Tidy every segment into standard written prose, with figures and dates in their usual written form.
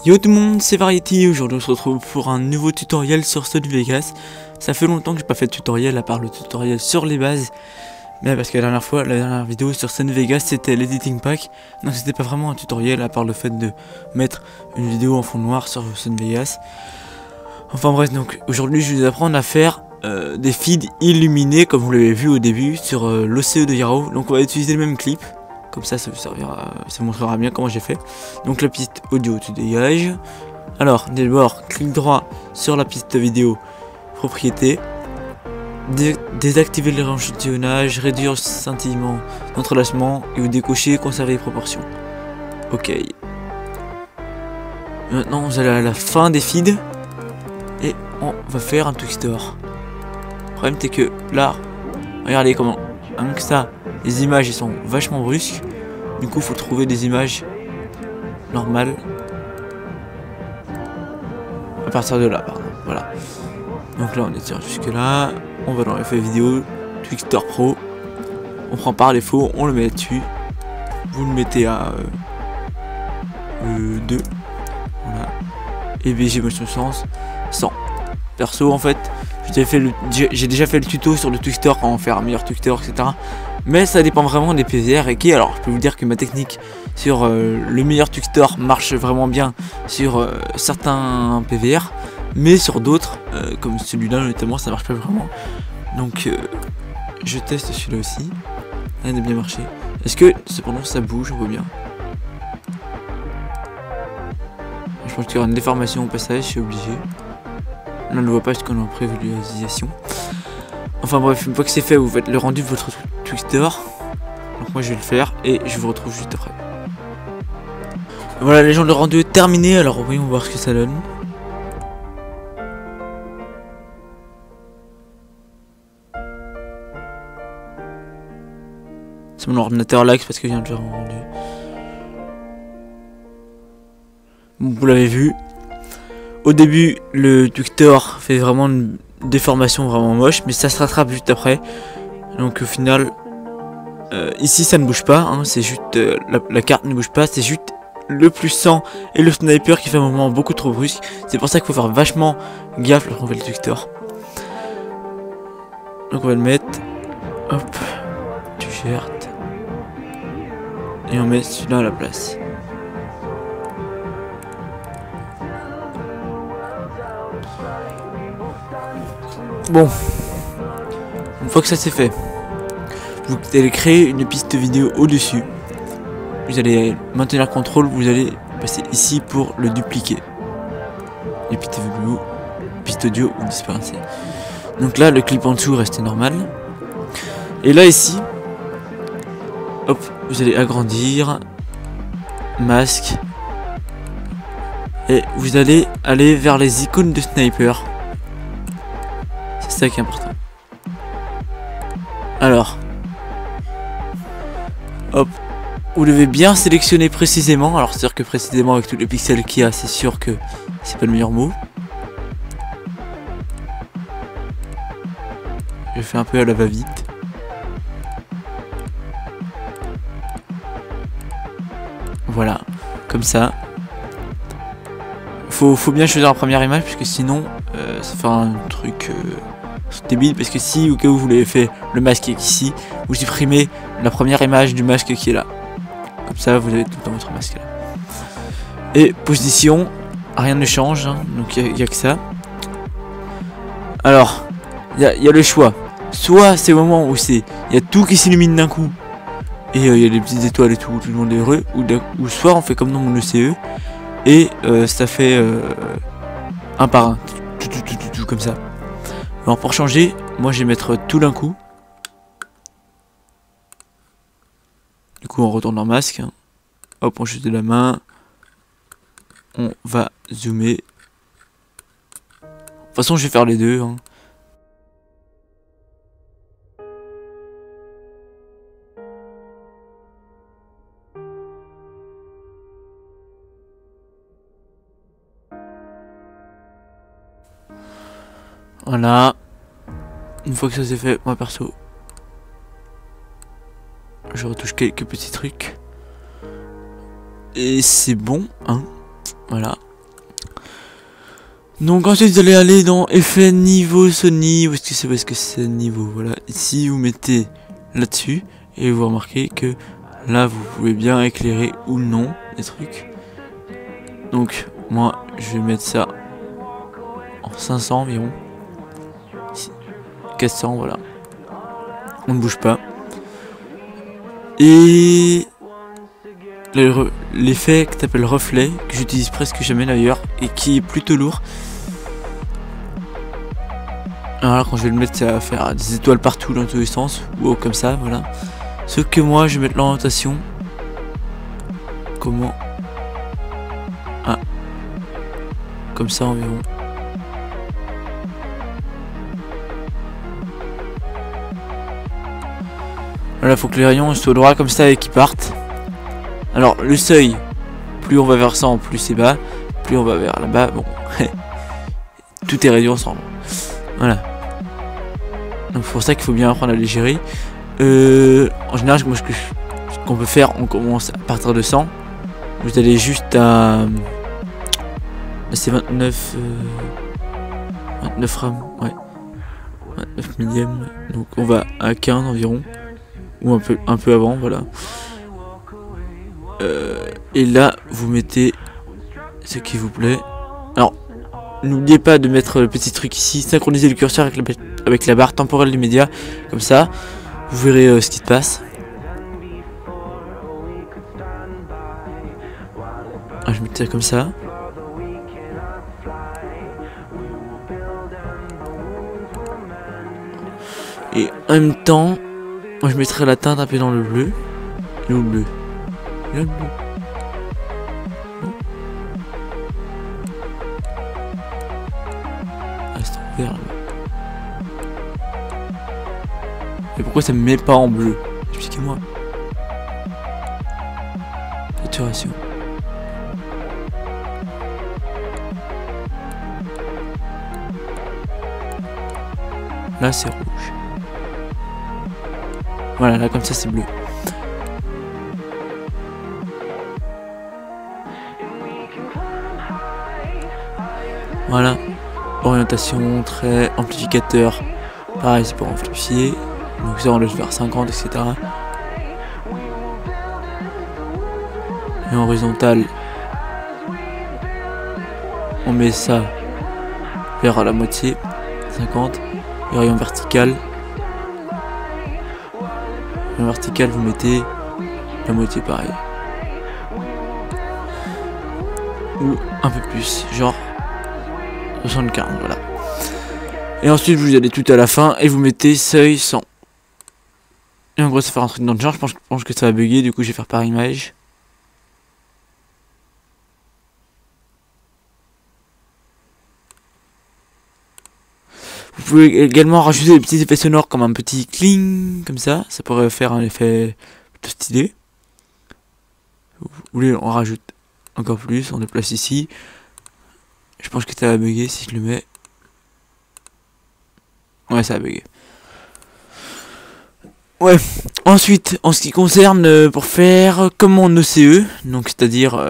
Yo tout le monde, c'est Variety. Aujourd'hui on se retrouve pour un nouveau tutoriel sur Sun Vegas. Ça fait longtemps que j'ai pas fait de tutoriel à part le tutoriel sur les bases. Mais parce que la dernière vidéo sur Sun Vegas c'était l'editing pack. Donc c'était pas vraiment un tutoriel à part le fait de mettre une vidéo en fond noir sur Sun Vegas. Enfin bref, donc aujourd'hui je vais vous apprendre à faire des feeds illuminés comme vous l'avez vu au début sur l'OCE de Yarrow. Donc on va utiliser le même clip. Comme ça vous servira, ça vous montrera bien comment j'ai fait. Donc la piste audio tu dégages. Alors d'abord clic droit sur la piste vidéo, propriété, désactiver l'échantillonnage, réduire le scintillement d'entrelacement et vous décochez conserver les proportions. Ok. Maintenant vous allez à la fin des feeds et on va faire un Twixtor. Le problème c'est que là, regardez comment, rien que ça, les images elles sont vachement brusques. Du coup faut trouver des images normales à partir de là, pardon. Voilà. Donc là on étire jusque là. On va dans l'effet vidéo, Twixtor Pro. On prend par défaut, on le met dessus. Vous le mettez à 2. Voilà. Et BG Motion Sense 100. Perso en fait, j'ai déjà fait le tuto sur le Twixtor, comment faire un meilleur Twixtor, etc. Mais ça dépend vraiment des PVR et qui. Alors je peux vous dire que ma technique sur le meilleur Twixtor marche vraiment bien sur certains PVR, mais sur d'autres, comme celui-là notamment, ça marche pas vraiment. Donc je teste celui-là aussi. Il a bien marché. Est-ce que cependant ça bouge, on voit bien. Je pense qu'il y aura une déformation au passage, je suis obligé. Là on ne le voit pas parce qu'on est en prévisualisation. Enfin bref, une fois que c'est fait, vous faites le rendu de votre Twixtor. Donc moi je vais le faire et je vous retrouve juste après. Voilà, les gens, le rendu est terminé, alors voyons voir ce que ça donne. C'est mon ordinateur lag parce que je viens de faire un rendu. Bon, vous l'avez vu. Au début, le Twixtor fait vraiment une déformation vraiment moche, mais ça se rattrape juste après. Donc au final, ici ça ne bouge pas, hein, c'est juste la carte ne bouge pas, c'est juste le plus 100 et le sniper qui fait un moment beaucoup trop brusque. C'est pour ça qu'il faut faire vachement gaffe lorsqu'on fait le Twixtor. Donc on va le mettre, hop, t-shirt, et on met celui-là à la place. Bon, une fois que ça c'est fait, vous allez créer une piste vidéo au-dessus. Vous allez maintenir le contrôle, vous allez passer ici pour le dupliquer. Les pistes audio ou disperser. Donc là, le clip en dessous reste normal. Et là, ici, hop, vous allez agrandir, masque, et vous allez aller vers les icônes de sniper. C'est ça qui est important. Alors, hop, vous devez bien sélectionner précisément. Alors c'est sûr que précisément avec tous les pixels qu'il y a, c'est sûr que c'est pas le meilleur mot. Je fais un peu à la va-vite. Voilà, comme ça. Faut bien choisir la première image parce que sinon ça fait un truc débile, parce que si au cas où vous l'avez fait le masque qui est ici, vous supprimez la première image du masque qui est là. Comme ça vous avez tout le temps votre masque là. Et position, rien ne change, hein, donc il n'y a que ça. Alors, il y a le choix. Soit c'est au moment où il y a tout qui s'illumine d'un coup et il y a les petites étoiles et tout le monde est heureux, ou soit on fait comme dans mon ECE et ça fait un par un, tout comme ça. Alors pour changer, moi je vais mettre tout d'un coup. Du coup on retourne en masque. Hop, on jette de la main. On va zoomer. De toute façon je vais faire les deux, hein. Voilà. Une fois que ça c'est fait, moi perso, je retouche quelques petits trucs. Et c'est bon, hein. Voilà. Donc ensuite vous allez aller dans effet niveau Sony, où est-ce que c'est niveau, voilà, ici vous mettez là-dessus, et vous remarquez que là vous pouvez bien éclairer ou non les trucs. Donc moi je vais mettre ça en 500 environ, 400, voilà, on ne bouge pas. Et l'effet que t'appelles reflet, que j'utilise presque jamais d'ailleurs, et qui est plutôt lourd. Alors quand je vais le mettre, ça va faire des étoiles partout dans tous les sens, ou comme ça, voilà. Sauf que moi, je vais mettre l'orientation. Comment? Ah. Comme ça environ. Voilà, faut que les rayons soient droits comme ça et qu'ils partent. Alors, le seuil, plus on va vers ça, plus c'est bas. Plus on va vers là-bas, bon. Tout est réduit ensemble. Voilà. Donc c'est pour ça qu'il faut bien apprendre à les gérer. En général, moi, ce qu'on peut faire, on commence à partir de 100. Vous allez juste à... c'est 29... 29 RAM, ouais. 29 millième. Donc on va à 15 environ. Ou un peu avant, voilà. Et là, vous mettez ce qui vous plaît. Alors, n'oubliez pas de mettre le petit truc ici, synchroniser le curseur avec la barre temporelle du média, comme ça, vous verrez ce qui se passe. Ah, je mets ça comme ça. Et en même temps, moi je mettrai la teinte un peu dans le bleu. Et le bleu. Et le bleu. Vert là. Et pourquoi ça me met pas en bleu? Expliquez-moi. Saturation. Là c'est rouge. Voilà, là comme ça c'est bleu. Voilà. Orientation, trait, amplificateur, pareil c'est pour amplifier, donc ça on laisse vers 50 etc. Et en horizontal, on met ça vers la moitié, 50, et en vertical, vous mettez la moitié pareil. Ou un peu plus, genre 75, voilà. Et ensuite vous allez tout à la fin et vous mettez seuil 100. Et en gros ça fait un truc dans le genre, je pense que ça va bugger, du coup je vais faire par image. Vous pouvez également rajouter des petits effets sonores comme un petit cling, comme ça pourrait faire un effet plutôt stylé. Vous voulez, on rajoute encore plus, on déplace ici. Je pense que ça va bugger si je le mets. Ouais, ça va bugger. Ouais. Ensuite, en ce qui concerne pour faire commande OCE, donc c'est-à-dire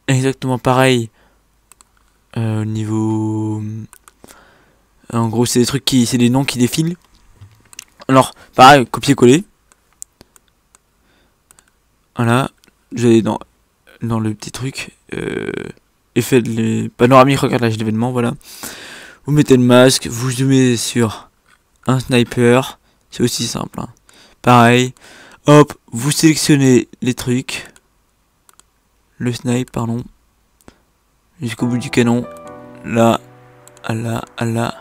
exactement pareil au niveau. En gros, c'est des trucs c'est des noms qui défilent. Alors, pareil, copier-coller. Voilà, j'allais dans le petit truc. Effet de panoramique, regardage d'événements, voilà. Vous mettez le masque, vous zoomez sur un sniper, c'est aussi simple. Hein. Pareil, hop, vous sélectionnez les trucs, le snipe, pardon, jusqu'au bout du canon, là, à là, à là,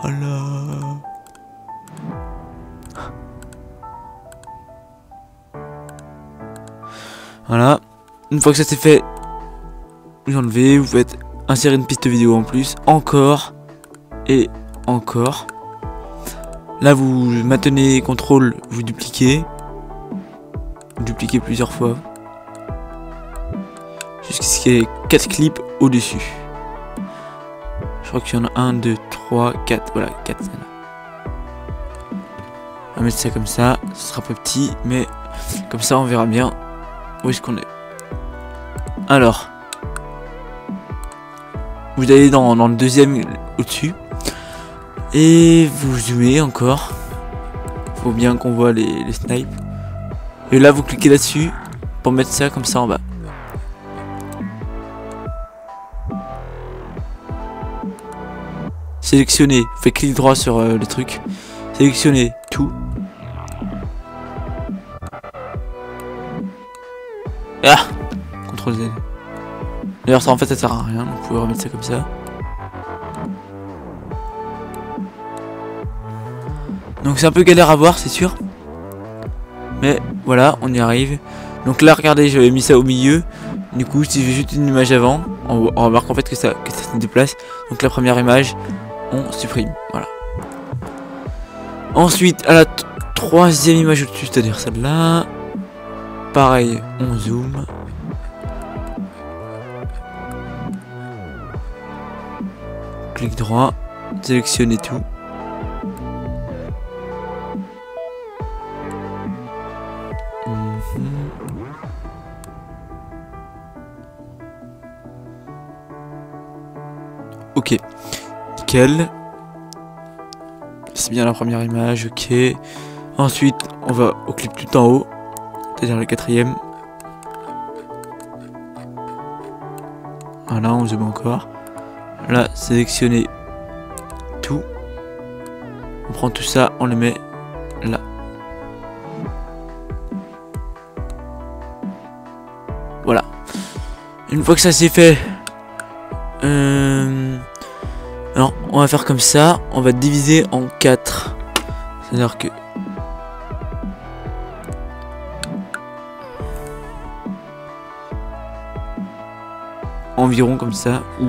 à là. Voilà, une fois que ça c'est fait, vous enlevez, vous faites insérer une piste vidéo en plus, encore et encore. Là vous maintenez contrôle, vous dupliquez plusieurs fois jusqu'à ce qu'il y ait 4 clips au dessus. Je crois qu'il y en a 1, 2, 3, 4, voilà 4. On va mettre ça comme ça, ce sera pas petit mais comme ça on verra bien où est-ce qu'on est. Alors Vous allez dans le deuxième au-dessus. Et vous zoomez encore. Faut bien qu'on voit les snipes. Et là vous cliquez là-dessus pour mettre ça comme ça en bas. Sélectionnez, faites clic droit sur le truc. Sélectionnez tout. Ah, CTRL Z. D'ailleurs ça en fait ça sert à rien, vous pouvez remettre ça comme ça. Donc c'est un peu galère à voir c'est sûr. Mais voilà, on y arrive. Donc là regardez, j'avais mis ça au milieu. Du coup si je vais juste une image avant, on remarque en fait que ça se déplace. Donc la première image, on supprime. Voilà. Ensuite à la troisième image au-dessus, c'est-à-dire celle-là. Pareil, on zoome. Clic droit, sélectionnez tout. Ok, nickel. C'est bien la première image, ok. Ensuite, on va au clip tout en haut, c'est-à-dire le quatrième. Voilà, on zoome encore. Là, sélectionnez tout. On prend tout ça, on le met là. Voilà. Une fois que ça c'est fait, alors on va faire comme ça. On va diviser en 4. C'est-à-dire que environ comme ça ou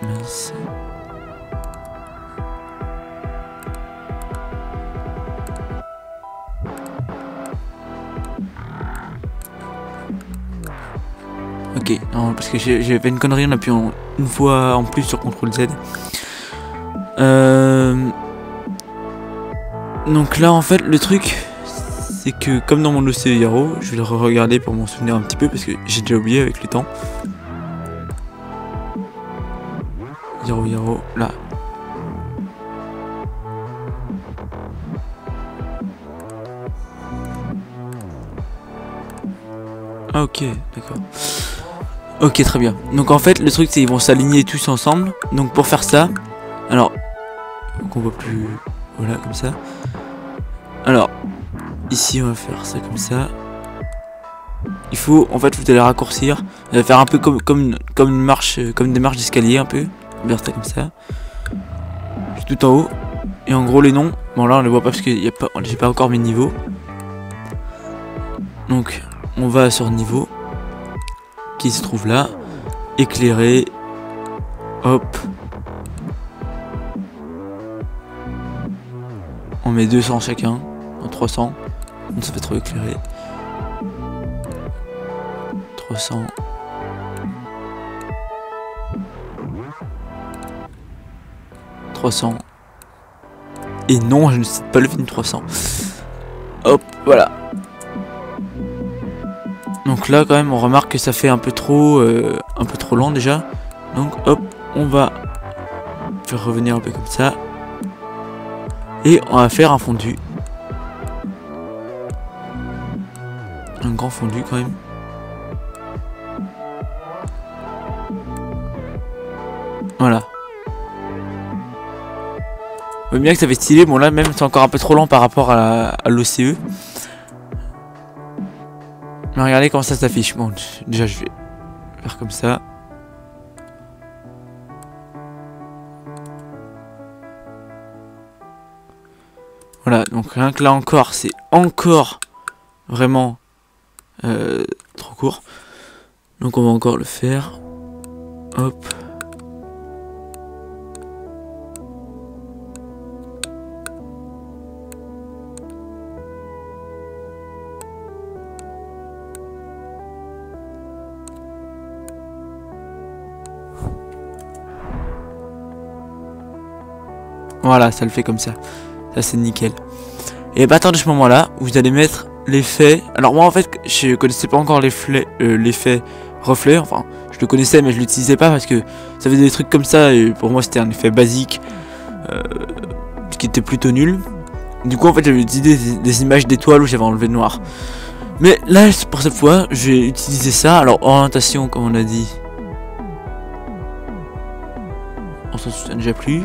mince. Ok, non, parce que j'ai fait une connerie en appuyant une fois en plus sur CTRL Z. Donc là en fait le truc c'est que comme dans mon dossier Yaro, je vais le re-regarder pour m'en souvenir un petit peu parce que j'ai déjà oublié avec le temps. Yaro, là. Ah ok, d'accord. Ok, très bien. Donc en fait le truc c'est qu'ils vont s'aligner tous ensemble. Donc pour faire ça, alors qu'on voit plus, voilà comme ça. Alors ici on va faire ça comme ça. Il faut en fait vous allez raccourcir. Vous allez faire un peu comme une marche, comme des marches d'escalier un peu. Bien ça comme ça. Tout en haut. Et en gros les noms, bon là on les voit pas parce que j'ai pas encore mes niveaux. Donc on va sur niveau qui se trouve là. Éclairé. Hop. On met 200 chacun. En 300. Donc ça fait trop éclairé. 300. Et non, je ne cite pas le film 300. Hop, voilà. Donc là quand même on remarque que ça fait un peu trop lent déjà. Donc hop, on va faire revenir un peu comme ça. Et on va faire un fondu. Un grand fondu quand même. Voilà. On voit bien que ça fait stylé. Bon là même c'est encore un peu trop lent par rapport à l'OCE. Mais regardez comment ça s'affiche. Bon déjà je vais faire comme ça. Voilà, donc rien que là encore, c'est encore vraiment trop court. Donc on va encore le faire. Hop. Voilà, ça le fait comme ça. Ça c'est nickel. Et à partir de ce moment là, vous allez mettre l'effet. Alors moi en fait je connaissais pas encore l'effet reflet, enfin je le connaissais mais je l'utilisais pas parce que ça faisait des trucs comme ça et pour moi c'était un effet basique qui était plutôt nul. Du coup en fait j'avais utilisé des images d'étoiles où j'avais enlevé le noir. Mais là pour cette fois je vais utiliser ça. Alors orientation comme on a dit, on s'en souvient déjà plus.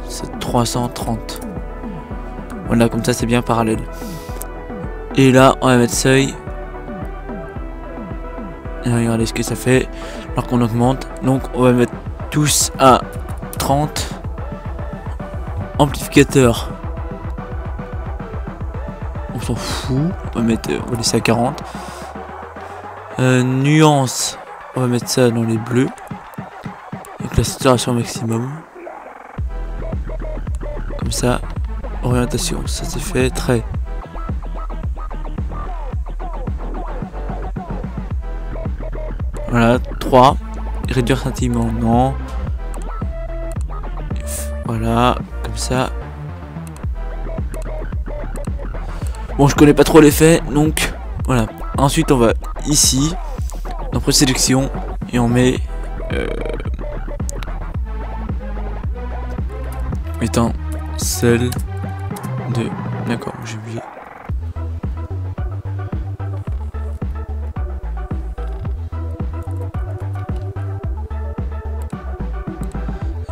C'est 330. Voilà, comme ça c'est bien parallèle. Et là on va mettre seuil. Et regardez ce que ça fait alors qu'on augmente. Donc on va mettre tous à 30. Amplificateur, on s'en fout, on va laisser à 40. Nuance, on va mettre ça dans les bleus avec la saturation maximum comme ça. Orientation, ça c'est fait. Trait, voilà. 3. Réduire sentiment, non. Voilà, comme ça. Bon, je connais pas trop l'effet, donc voilà. Ensuite, on va ici, dans présélection, et on met étant seul de. D'accord, j'ai oublié.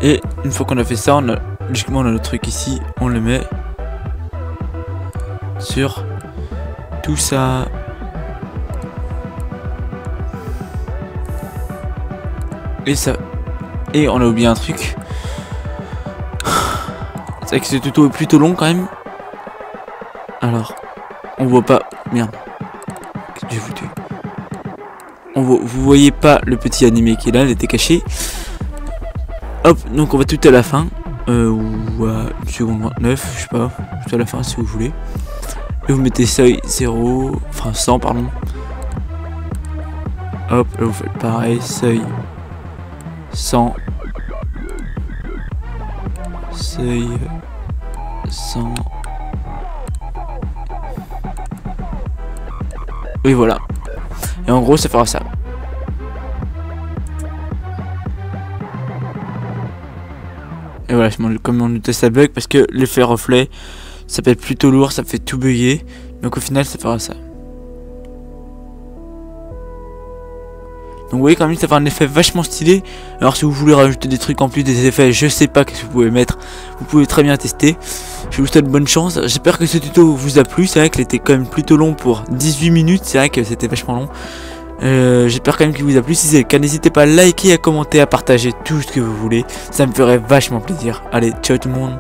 Et une fois qu'on a fait ça, logiquement on a le truc ici, on le met sur tout ça. Et ça. Et on a oublié un truc. C'est vrai que ce tuto est plutôt long quand même. Alors, on voit pas. Merde. Qu'est-ce que j'ai foutu? Vous voyez pas le petit animé qui est là, il était caché. Hop, donc on va tout à la fin. Ou à 1 seconde 29, je sais pas. Tout à la fin si vous voulez. Et vous mettez seuil 0. Enfin 100 pardon. Hop, là vous faites pareil. Seuil 100. Seuil 100. Et voilà. Et en gros ça fera ça. Et voilà, comme on teste ça bug parce que l'effet reflet ça peut être plutôt lourd, ça fait tout bugger. Donc au final ça fera ça. Donc vous voyez quand même ça fait un effet vachement stylé. Alors si vous voulez rajouter des trucs en plus des effets, je sais pas qu'est-ce que vous pouvez mettre. Vous pouvez très bien tester. Je vous souhaite bonne chance. J'espère que ce tuto vous a plu. C'est vrai qu'il était quand même plutôt long pour 18 minutes. C'est vrai que c'était vachement long. J'espère quand même qu'il vous a plu. Si c'est le cas, n'hésitez pas à liker, à commenter, à partager tout ce que vous voulez. Ça me ferait vachement plaisir. Allez, ciao tout le monde.